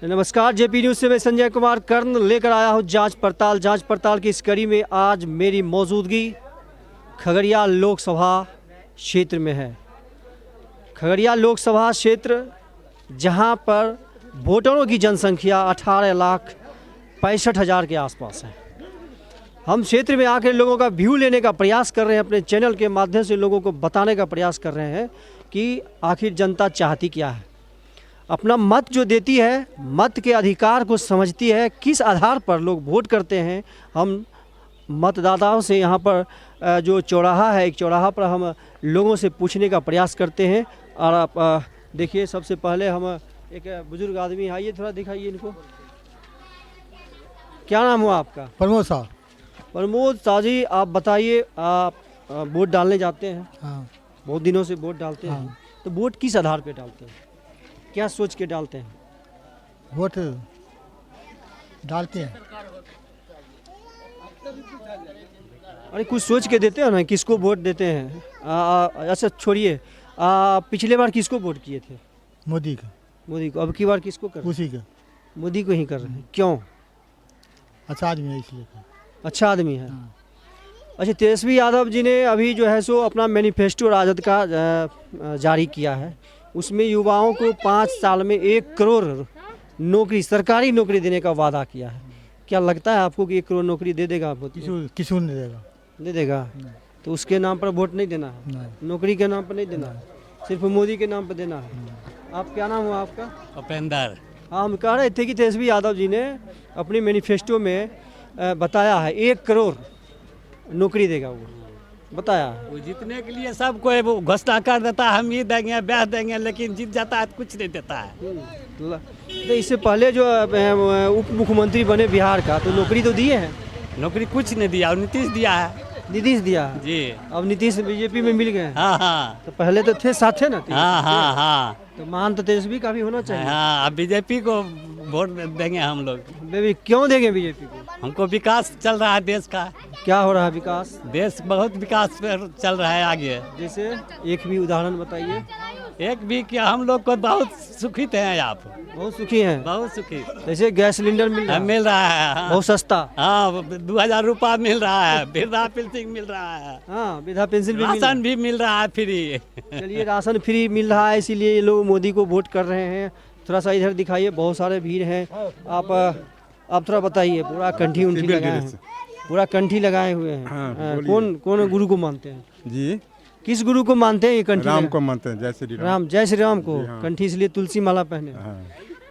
नमस्कार, JP news से मैं संजय कुमार कर्ण लेकर आया हूँ जांच पड़ताल की इस कड़ी में आज मेरी मौजूदगी खगड़िया लोकसभा क्षेत्र में है। खगड़िया लोकसभा क्षेत्र जहां पर वोटरों की जनसंख्या 18,65,000 के आसपास है। हम क्षेत्र में आकर लोगों का व्यू लेने का प्रयास कर रहे हैं, अपने चैनल के माध्यम से लोगों को बताने का प्रयास कर रहे हैं कि आखिर जनता चाहती क्या है। अपना मत जो देती है, मत के अधिकार को समझती है, किस आधार पर लोग वोट करते हैं। हम मतदाताओं से यहाँ पर जो चौराहा है, एक चौराहा पर हम लोगों से पूछने का प्रयास करते हैं। और आप देखिए, सबसे पहले हम एक बुजुर्ग आदमी, आइए थोड़ा दिखाइए इनको। क्या नाम हुआ आपका? प्रमोद शाह। प्रमोद शाह जी, आप बताइए, आप वोट डालने जाते हैं? हाँ। बहुत दिनों से वोट डालते हैं। हाँ। तो वोट किस आधार पे डालते हैं, क्या सोच के डालते हैं? वोट डालते हैं। अरे कुछ सोच के देते हो ना, किसको वोट देते हैं? अच्छा छोड़िए, पिछले बार किसको वोट किए थे? मोदी का। मोदी को। अब की बार किसको कर रहे हैं? उसी का। मोदी को ही कर रहे हैं। क्यों? अच्छा आदमी है इसलिए। अच्छा आदमी है। हाँ। अच्छा, तेजस्वी यादव जी ने अभी जो है सो अपना मैनिफेस्टो राजद का जारी किया है। उसमें युवाओं को 5 साल में 1 करोड़ नौकरी, सरकारी नौकरी देने का वादा किया है। क्या लगता है आपको कि 1 करोड़ नौकरी दे देगा? किसको नहीं देगा? दे देगा। तो उसके नाम पर वोट नहीं देना है? नहीं। नौकरी के नाम पर नहीं देना है, सिर्फ मोदी के नाम पर देना है। आप, क्या नाम हुआ आपका? उपेंद्र। हाँ, हम कह रहे थे कि तेजस्वी यादव जी ने अपने मैनिफेस्टो में बताया है 1 करोड़ नौकरी देगा, वो बताया है। वो जीतने के लिए सबको वो घोषणा कर देता है, हम ये देंगे, ब्याह देंगे, लेकिन जीत जाता है तो कुछ नहीं देता है। तो इससे पहले जो उप मुख्यमंत्री बने बिहार का, तो नौकरी तो दिए हैं? नौकरी कुछ नहीं दिया, और नीतीश दिया है। नीतीश दिया है जी। अब नीतीश बीजेपी में मिल गए हैं। हाँ हाँ तो पहले तो थे, साथ थे ना। हाँ हाँ हाँ तो मान तो तेजस्वी का भी होना चाहिए। हाँ। अब बीजेपी को वोट देंगे हम लोग। बेबी, क्यों देंगे बीजेपी को? हमको विकास चल रहा है देश का। क्या हो रहा है विकास? देश बहुत विकास पर चल रहा है आगे। जैसे एक भी उदाहरण बताइए। एक भी क्या, हम लोग को बहुत सुखित हैं आप। बहुत सुखी हैं? बहुत सुखी। जैसे गैस सिलेंडर मिल रहा है? मिल रहा है। हाँ। बहुत सस्ता। हाँ, 2000 रुपया मिल रहा है। वृद्धा पेंशन मिल रहा है। हाँ, वृद्धा पेंशन भी राशन भी मिल रहा है फ्री। चलिए, राशन फ्री मिल रहा है, इसीलिए ये लोग मोदी को वोट कर रहे हैं। थोड़ा सा इधर दिखाइए, बहुत सारे भीड़ हैं। आप थोड़ा बताइए। पूरा कंठी उंठी लगाए हैं, पूरा कंठी लगाए हुए हैं। हाँ, कौन गुरु को मानते हैं जी? किस गुरु को मानते हैं ये कंठी? राम को मानते हैं। जय श्री राम। जय श्री राम को। हाँ। कंठी इसलिए तुलसी माला पहने। हाँ।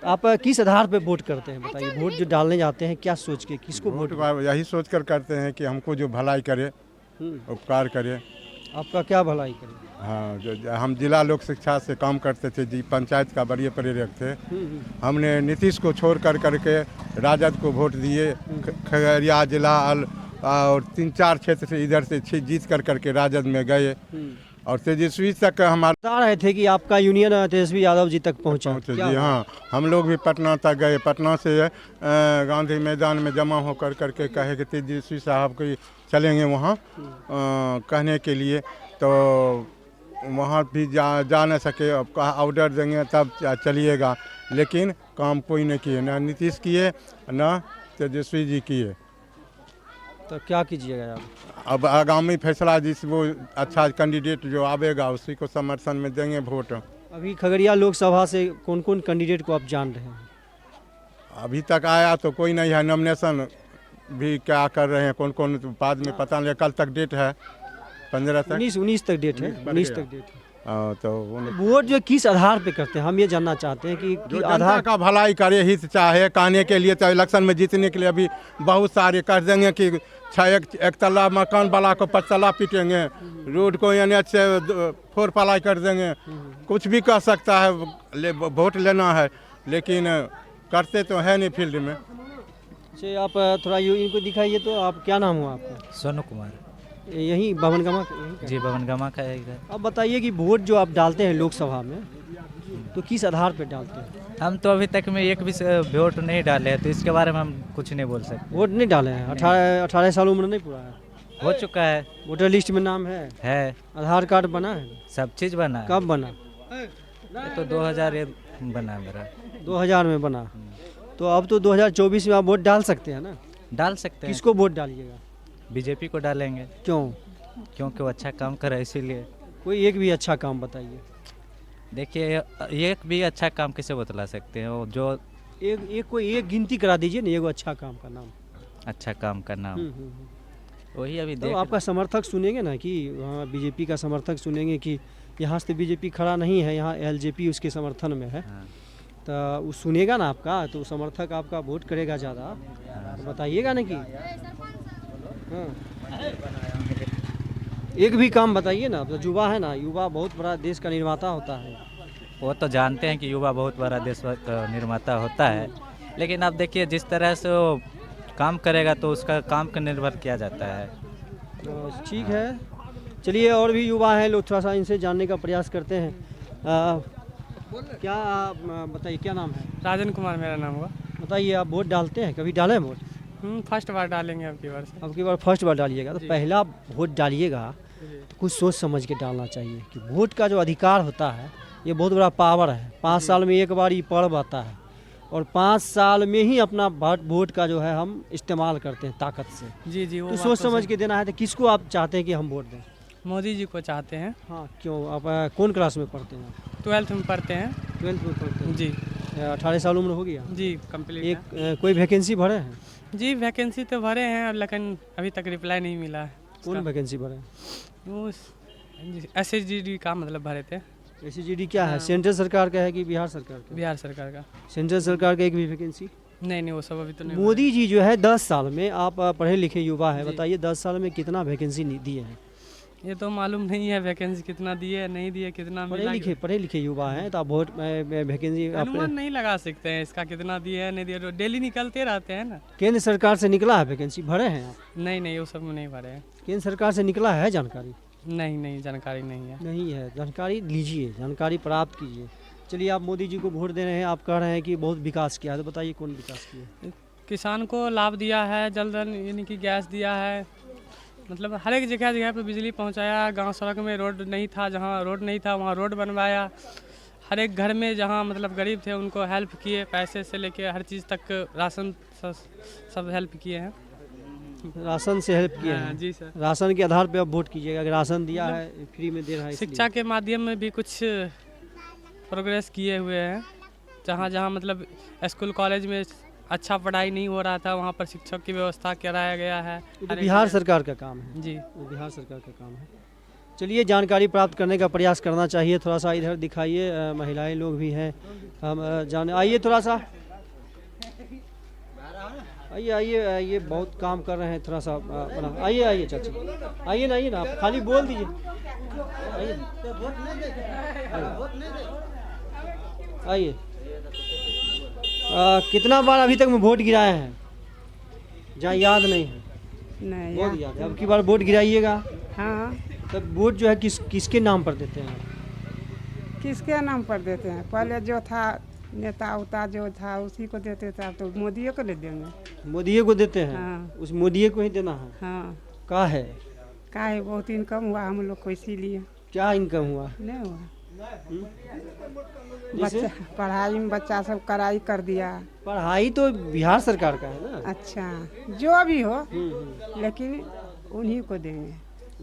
आप किस आधार पे वोट करते हैं, बताइए? वोट जो डालने जाते हैं, क्या सोच के, किसको वोट? यही सोच कर करते हैं कि हमको जो भलाई करे, उपकार करे। आपका क्या भलाई करे? हाँ, जो हम जिला लोक शिक्षा से काम करते थे जी, पंचायत का बड़े प्रेरक थे। हमने नीतीश को छोड़ कर करके राजद को वोट दिए। खगड़िया जिला और 3-4 क्षेत्र से इधर से जीत कर करके राजद में गए, और तेजस्वी तक हमारा बता रहे थे कि आपका यूनियन तेजस्वी यादव जी तक पहुंचा। जी। हाँ, हम लोग भी पटना तक गए। पटना से गांधी मैदान में जमा होकर करके कहे कि तेजस्वी साहब को चलेंगे वहाँ कहने के लिए। तो वहाँ भी जा न सके। अब कहा ऑर्डर देंगे तब चलिएगा, लेकिन काम कोई नहीं किए, ना नीतीश किए ना तेजस्वी जी किए। तो क्या कीजिएगा आप? अब आगामी फैसला जिस वो अच्छा कैंडिडेट जो आवेगा उसी को समर्थन में देंगे वोट। अभी खगड़िया लोकसभा से कौन कौन कैंडिडेट को आप जान रहे हैं? अभी तक आया तो कोई नहीं है। नॉमिनेशन भी क्या कर रहे हैं, कौन कौन, बाद में पता नहीं। कल तक डेट है, 15 तक। 19 तक डेट है। 19 तक डेट है। तो वोट जो किस आधार पे करते हैं, हम ये जानना चाहते हैं कि जो आधार जनता का भलाई करे, हित चाहे कहने के लिए। तो इलेक्शन में जीतने के लिए अभी बहुत सारे कर देंगे कि एक तल्ला मकान वाला को 5 तल्ला पीटेंगे, रोड को यानी अच्छे 4 पलाई कर देंगे। कुछ भी कह सकता है, वोट लेना है, लेकिन करते तो है नहीं फील्ड में। अच्छा, आप थोड़ा इनको दिखाइए। तो आप, क्या नाम हुआ आपका? सोनू कुमार। यही भवनगमा? जी, भवनगमा का है इधर। अब बताइए कि वोट जो आप डालते हैं लोकसभा में, तो किस आधार पे डालते हैं? हम तो अभी तक में एक भी वोट नहीं डाले हैं, तो इसके बारे में हम कुछ नहीं बोल सकते। वोट नहीं डाले हैं? 18 साल उम्र नहीं पूरा है? हो चुका है। वोटर लिस्ट में नाम है? आधार कार्ड बना है? सब चीज़ बना है। कब बना? ये तो 2000 बना मेरा। 2000 में बना। तो अब तो 2024 में आप वोट डाल सकते हैं ना, डाल सकते हैं। किसको वोट डालिएगा? बीजेपी को डालेंगे क्यों? क्योंकि वो अच्छा काम करे इसीलिए। कोई एक भी अच्छा काम बताइए। देखिए एक भी अच्छा काम किसे बतला सकते हैं, वो जो कोई एक गिनती करा दीजिए ना, एगो अच्छा काम का नाम। अच्छा काम का नाम वही अभी तो देख आपका समर्थक सुनेंगे ना कि वहाँ बीजेपी का समर्थक सुनेंगे कि यहाँ से बीजेपी खड़ा नहीं है, यहाँ एलजेपी उसके समर्थन में है, हाँ। तो वो सुनेगा ना आपका, तो समर्थक आपका वोट करेगा ज़्यादा, तो बताइएगा ना कि हाँ। एक भी काम बताइए ना। तो युवा है ना, युवा बहुत बड़ा देश का निर्माता होता है। वो तो जानते हैं कि युवा बहुत बड़ा देश का निर्माता होता है, लेकिन अब देखिए जिस तरह से वो काम करेगा तो उसका काम पर निर्भर किया जाता है। तो ठीक है, चलिए और भी युवा हैं लोग, थोड़ा सा इनसे जानने का प्रयास करते हैं। क्या बताइए, क्या नाम है? राजन कुमार मेरा नाम हुआ। बताइए, आप वोट डालते हैं? कभी डाले वोट? फर्स्ट बार डालेंगे अब की बार से। अब की बार फर्स्ट बार डालिएगा, तो पहला वोट डालिएगा तो कुछ सोच समझ के डालना चाहिए कि वोट का जो अधिकार होता है ये बहुत बड़ा पावर है। 5 साल में एक बार ये पर्व आता है और 5 साल में ही अपना वोट का जो है हम इस्तेमाल करते हैं ताकत से। जी जी, वो तो बात सोच तो समझ सही। के देना है। तो किसको आप चाहते हैं कि हम वोट दें? मोदी जी को चाहते हैं। हाँ, क्यों? आप कौन क्लास में पढ़ते हैं? 12th में पढ़ते हैं। 12th में पढ़ते हैं। जी 18 साल उम्र हो गया? जी कंप्लीट एक कोई वैकेंसी भरे हैं? जी वैकेंसी तो भरे हैं, लेकिन अभी तक रिप्लाई नहीं मिला है। कौन वैकेंसी भरे हैं? SSGD का मतलब भरे थे। SSGD क्या है? सेंट्रल सरकार का है कि बिहार सरकार का? बिहार सरकार का। सेंट्रल सरकार का एक भी वैकेंसी? नहीं वो सब अभी तो नहीं। मोदी जी जो है 10 साल में, आप पढ़े लिखे युवा है, बताइए 10 साल में कितना वैकेंसी दिए हैं? ये तो मालूम नहीं है वैकेंसी कितना दिए नहीं दिए, कितना मिला। पढ़े लिखे युवा हैं, तो आप वोट वैकेंसी अनुमान नहीं लगा सकते हैं इसका कितना दिए है नहीं दिए, डेली निकलते रहते हैं ना। केंद्र सरकार से निकला है वैकेंसी? भरे हैं आप? नहीं वो सब में नहीं भरे हैं। केंद्र सरकार से निकला है जानकारी? नहीं जानकारी नहीं है। नहीं है जानकारी, लीजिए, जानकारी प्राप्त कीजिए। चलिए, आप मोदी जी को वोट दे रहे हैं, आप कह रहे हैं कि बहुत विकास किया है, तो बताइए कौन विकास किया? किसान को लाभ दिया है, जलधन यानी कि गैस दिया है, मतलब हर एक जगह पे बिजली पहुंचाया। गांव सड़क में रोड नहीं था, जहां रोड नहीं था वहां रोड बनवाया। हर एक घर में जहां मतलब गरीब थे उनको हेल्प किए, पैसे से लेके हर चीज़ तक, राशन सब हेल्प किए हैं। राशन से हेल्प किया हाँ, है? जी सर। राशन के आधार पे आप वोट कीजिएगा। अगर राशन दिया है, फ्री में दे रहा है, शिक्षा के माध्यम में भी कुछ प्रोग्रेस किए हुए हैं। जहाँ मतलब स्कूल कॉलेज में अच्छा पढ़ाई नहीं हो रहा था, वहाँ पर शिक्षक की व्यवस्था कराया गया है। तो बिहार सरकार का काम है। जी वो बिहार सरकार का काम है। चलिए, जानकारी प्राप्त करने का प्रयास करना चाहिए। थोड़ा सा इधर दिखाइए, महिलाएं लोग भी हैं, हम जाने। आइए थोड़ा सा, आइए, बहुत काम कर रहे हैं। थोड़ा सा आइए चाची, आइए ना, आप खाली बोल दीजिए। आइए। कितना बार अभी तक में वोट गिराए हैं? जहाँ याद नहीं है? नहीं बहुत याद है। अब की बार वोट गिराइएगा। हाँ, तब वोट जो है किसके नाम पर देते हैं? किसके नाम पर देते हैं? पहले जो था नेता उता जो था उसी को देते थे, अब तो मोदी को ले देंगे। मोदी को देते हैं? हाँ। उस मोदी को ही देना है? हाँ, का है? काहे बहुत इनकम हुआ हम लोग को, इसीलिए। क्या इनकम हुआ? नहीं हुआ। जैसे? बच्चा पढ़ाई में बच्चा सब कराई कर दिया। पढ़ाई तो बिहार सरकार का है ना? अच्छा, जो भी हो, लेकिन उन्हीं को देंगे।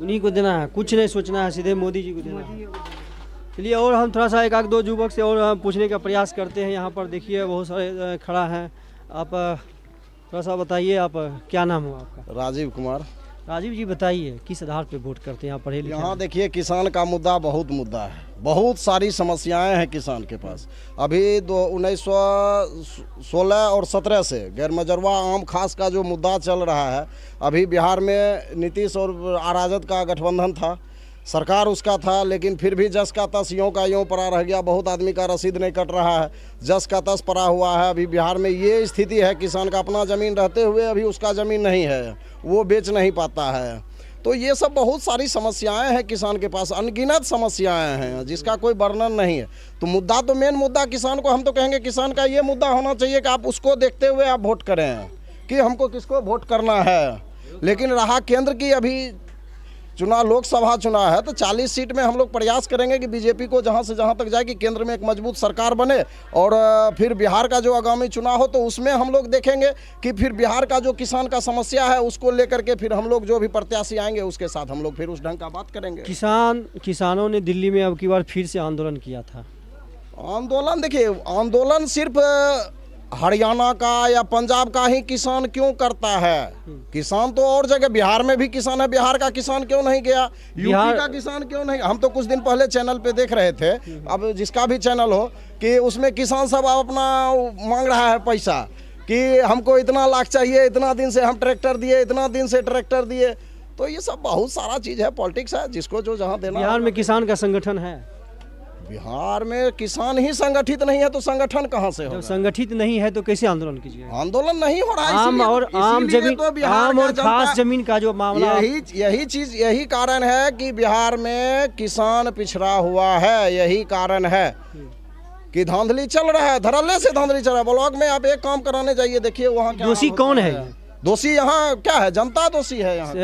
उन्हीं को देना है, कुछ नहीं सोचना है, सीधे मोदी जी को देना है। मोदी को। चलिए, और हम थोड़ा सा एक आध दो युवक से और हम पूछने का प्रयास करते हैं। यहाँ पर देखिए बहुत सारे खड़ा हैं। आप थोड़ा सा बताइए, आप क्या नाम हुआ आपका? राजीव कुमार। राजीव जी, बताइए किस आधार पे वोट करते हैं? आप पढ़े लिखे यहाँ हैं? देखिए किसान का मुद्दा बहुत मुद्दा है, बहुत सारी समस्याएं हैं किसान के पास। अभी 1916 और 17 से गैरमजरवा आम खास का जो मुद्दा चल रहा है, अभी बिहार में नीतीश और आराजद का गठबंधन था, सरकार उसका था, लेकिन फिर भी जस का तस यों का यों पड़ा रह गया। बहुत आदमी का रसीद नहीं कट रहा है, जस का तस पड़ा हुआ है। अभी बिहार में ये स्थिति है, किसान का अपना ज़मीन रहते हुए अभी उसका ज़मीन नहीं है, वो बेच नहीं पाता है। तो ये सब बहुत सारी समस्याएं हैं किसान के पास, अनगिनत समस्याएं हैं जिसका कोई वर्णन नहीं है। तो मुद्दा तो मेन मुद्दा किसान को, हम तो कहेंगे किसान का ये मुद्दा होना चाहिए कि आप उसको देखते हुए आप वोट करें कि हमको किसको वोट करना है। लेकिन रहा केंद्र की, अभी चुनाव लोकसभा चुनाव है तो 40 सीट में हम लोग प्रयास करेंगे कि बीजेपी को जहां से जहां तक जाए कि केंद्र में एक मजबूत सरकार बने। और फिर बिहार का जो आगामी चुनाव हो तो उसमें हम लोग देखेंगे कि फिर बिहार का जो किसान का समस्या है उसको लेकर के फिर हम लोग जो भी प्रत्याशी आएंगे उसके साथ हम लोग फिर उस ढंग का बात करेंगे। किसानों ने दिल्ली में अब की बार फिर से आंदोलन किया था। आंदोलन देखिए, आंदोलन सिर्फ हरियाणा का या पंजाब का ही किसान क्यों करता है? किसान तो और जगह, बिहार में भी किसान है, बिहार का किसान क्यों नहीं गया? यूपी का किसान क्यों नहीं? हम तो कुछ दिन पहले चैनल पे देख रहे थे, अब जिसका भी चैनल हो, कि उसमें किसान सब अपना मांग रहा है पैसा कि हमको इतना लाख चाहिए, इतना दिन से हम ट्रैक्टर दिए, इतना दिन से ट्रैक्टर दिए। तो ये सब बहुत सारा चीज़ है, पॉलिटिक्स है, जिसको जो जहाँ देना। बिहार में किसान का संगठन है? बिहार में किसान ही संगठित नहीं है तो संगठन कहाँ से होगा? जब संगठित नहीं है तो कैसे आंदोलन कीजिएगा? आंदोलन नहीं हो रहा है आम और आम जमीन, तो बिहार आम का और खास जमीन का जो मामला, यही कारण है कि बिहार में किसान पिछड़ा हुआ है। यही कारण है कि धांधली चल रहा है, धड़ल्ले से धांधली चल रहा है। ब्लॉक में आप एक काम कराने जाइए, देखिए वहाँ क्या दोषी कौन है? दोषी यहाँ क्या है? जनता दोषी है यहाँ।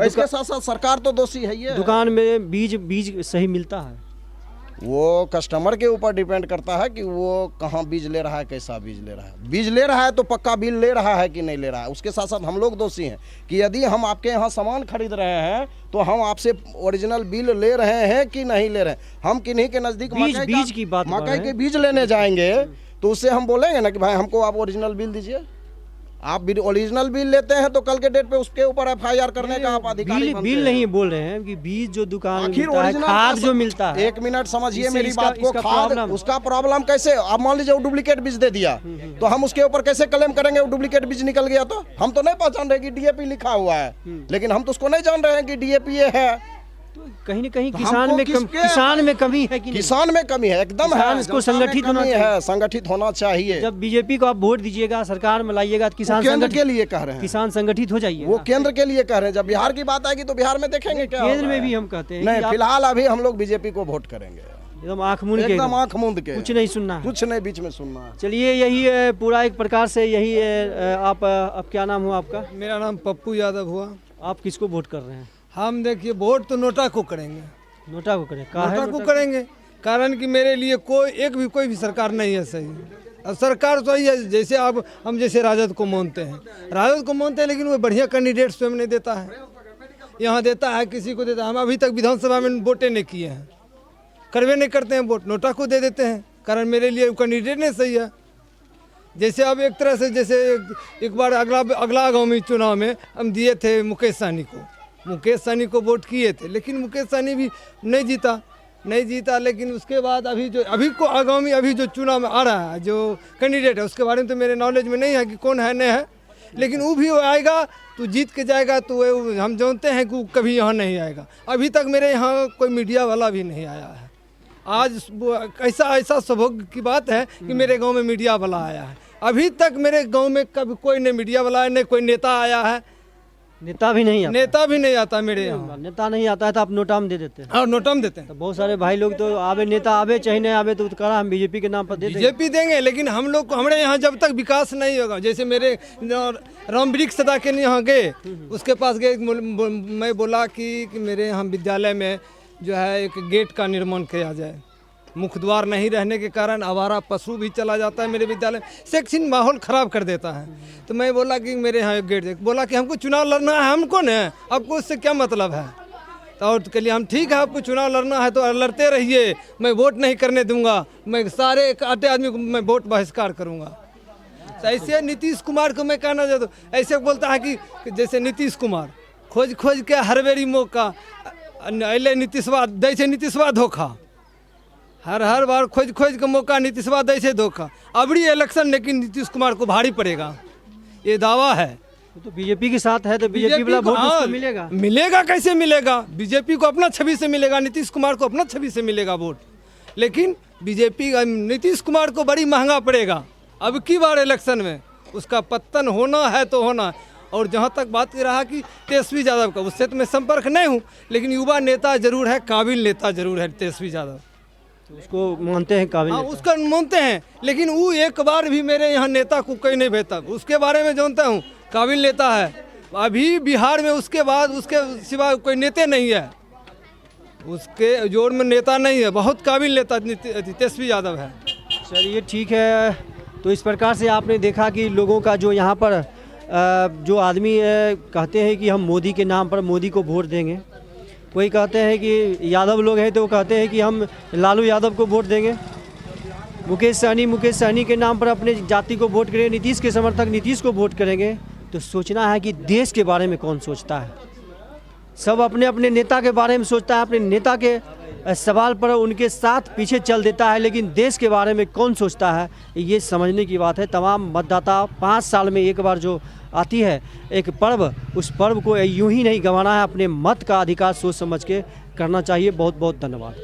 इसके साथ साथ सरकार तो दोषी है। ये दुकान में बीज सही मिलता है? वो कस्टमर के ऊपर डिपेंड करता है कि वो कहाँ बीज ले रहा है, कैसा बीज ले रहा है। बीज ले रहा है तो पक्का बिल ले रहा है कि नहीं ले रहा है। उसके साथ साथ हम लोग दोषी हैं कि यदि हम आपके यहाँ सामान खरीद रहे हैं तो हम आपसे ओरिजिनल बिल ले रहे हैं कि नहीं ले रहे हैं। हम किन्हीं के नज़दीक मकई के बीज लेने जाएंगे तो उससे हम बोलेंगे ना कि भाई हमको आप ओरिजिनल बिल दीजिए। आप ओरिजिनल बिल लेते हैं तो कल के डेट पे उसके ऊपर FIR करने का आप अधिकारी बनते हैं। बिल नहीं बोल रहे हैं कि बीज जो दुकान में मिलता है, खाद जो मिलता है। एक मिनट समझिए मेरी बात को, खाद उसका प्रॉब्लम कैसे? अब मान लीजिए वो डुप्लीकेट बीज दे दिया तो हम उसके ऊपर कैसे क्लेम करेंगे? वो डुप्लीकेट बीज निकल गया तो हम तो नहीं पहचान रहे कि DAP लिखा हुआ है, लेकिन हम तो उसको नहीं जान रहे हैं कि DAP ये है। तो कहीं न कहीं किसान में कमी है कि किसान में कमी है, एकदम है। इसको संगठित होना चाहिए, संगठित होना चाहिए। जब बीजेपी को आप वोट दीजिएगा, सरकार में लाइएगा तो किसान केंद्र के लिए कह रहे हैं, किसान संगठित हो जाइए। वो केंद्र के लिए कह रहे हैं। जब बिहार की बात आएगी तो बिहार में देखेंगे क्या। केंद्र में भी हम कहते हैं नहीं, फिलहाल अभी हम लोग बीजेपी को वोट करेंगे। एकदम आँख मूंद के, एकदम आँख मूंद के, कुछ नहीं सुनना, कुछ नहीं बीच में सुनना। चलिए, यही पूरा एक प्रकार से यही आप क्या नाम हुआ आपका? मेरा नाम पप्पू यादव हुआ। आप किसको वोट कर रहे हैं? हम देखिए वोट तो नोटा को करेंगे। नोटा को करें? नोटा को करेंगे, कारण कि मेरे लिए कोई भी सरकार नहीं है सही। अब सरकार सही है, जैसे आप हम जैसे राजद को मानते हैं, लेकिन वो बढ़िया कैंडिडेट स्वयं नहीं देता है। यहाँ देता है, किसी को देता है। हम अभी तक विधानसभा में वोटें नहीं किए हैं, करवे नहीं करते हैं वोट, नोटा को दे देते हैं, कारण मेरे लिए कैंडिडेट नहीं सही है। जैसे अब एक तरह से जैसे एक बार अगला आगामी चुनाव में हम दिए थे मुकेश सहनी को वोट किए थे, लेकिन मुकेश सहनी भी नहीं जीता। लेकिन उसके बाद अभी जो चुनाव में आ रहा है जो कैंडिडेट है, उसके बारे में तो मेरे नॉलेज में नहीं है कि कौन है नहीं है, लेकिन वो भी आएगा तो जीत के जाएगा। तो हम जानते हैं कि वो कभी यहाँ नहीं आएगा। अभी तक मेरे यहाँ कोई मीडिया वाला भी नहीं आया है। आज ऐसा सौभाग्य की बात है कि मेरे गाँव में मीडिया वाला आया है। अभी तक मेरे गाँव में कभी कोई नहीं मीडिया वाला है, नहीं कोई नेता आया है। नेता भी नहीं आता मेरे यहाँ। नेता नहीं आता है तो आप नोटा में दे देते हैं? हाँ, नोटा में देते हैं। तो बहुत सारे भाई लोग तो नेता आवे चाहे नहीं आवे तो करा हम बीजेपी के नाम पर बीजेपी देंगे, लेकिन हम लोग को हमारे यहाँ जब तक विकास नहीं होगा, जैसे मेरे रामवृक्ष सदा के यहाँ गए, उसके पास गए, मैं बोला कि मेरे यहाँ विद्यालय में जो है एक गेट का निर्माण किया जाए। मुख्य द्वार नहीं रहने के कारण आवारा पशु भी चला जाता है मेरे विद्यालय में, शैक्षणिक माहौल ख़राब कर देता है। तो मैं बोला कि मेरे यहाँ एक गेट, बोला कि हमको चुनाव लड़ना है, हमको न, आपको उससे क्या मतलब है? तो और के लिए हम ठीक है, आपको चुनाव लड़ना है तो लड़ते रहिए, मैं वोट नहीं करने दूंगा, मैं सारे आटे आदमी को मैं वोट बहिष्कार करूँगा। तो ऐसे नीतीश कुमार को मैं कहना चाहता हूँ, ऐसे बोलता है कि जैसे नीतीश कुमार खोज के हर बेरी मौका अले नीतीशवा धोखा, हर बार खोज के मौका नीतीशवा दै छे धोखा। अबरी इलेक्शन लेकिन नीतीश कुमार को भारी पड़ेगा, ये दावा है। तो बीजेपी के साथ है तो बीजेपी वाला वोट उसको मिलेगा कैसे मिलेगा? बीजेपी को अपना छवि से मिलेगा, नीतीश कुमार को अपना छवि से मिलेगा वोट, लेकिन बीजेपी नीतीश कुमार को बड़ी महंगा पड़ेगा। अब की बार इलेक्शन में उसका पतन होना है तो होना। और जहाँ तक बात रहा कि तेजस्वी यादव का, उससे तो मैं संपर्क नहीं हूँ, लेकिन युवा नेता जरूर है, काबिल नेता जरूर है तेजस्वी यादव। तो उसको मानते हैं काबिल? हाँ, उसका मानते हैं, लेकिन वो एक बार भी मेरे यहाँ नेता को कोई नहीं भेजता। उसके बारे में जानता हूँ, काबिल नेता है, अभी बिहार में उसके बाद उसके सिवा कोई नेता नहीं है, उसके जोड़ में नेता नहीं है। बहुत काबिल नेता तेजस्वी यादव है। चलिए ठीक है। तो इस प्रकार से आपने देखा कि लोगों का जो यहाँ पर जो आदमी कहते हैं कि हम मोदी के नाम पर मोदी को वोट देंगे, कोई कहते हैं कि यादव लोग हैं तो वो कहते हैं कि हम लालू यादव को वोट देंगे, मुकेश सहनी के नाम पर अपने जाति को वोट करेंगे, नीतीश के समर्थक नीतीश को वोट करेंगे। तो सोचना है कि देश के बारे में कौन सोचता है। सब अपने अपने नेता के बारे में सोचता है, अपने नेता के सवाल पर उनके साथ पीछे चल देता है, लेकिन देश के बारे में कौन सोचता है ये समझने की बात है। तमाम मतदाता 5 साल में एक बार जो आती है एक पर्व, उस पर्व को यूं ही नहीं गंवाना है, अपने मत का अधिकार सोच समझ के करना चाहिए। बहुत बहुत धन्यवाद।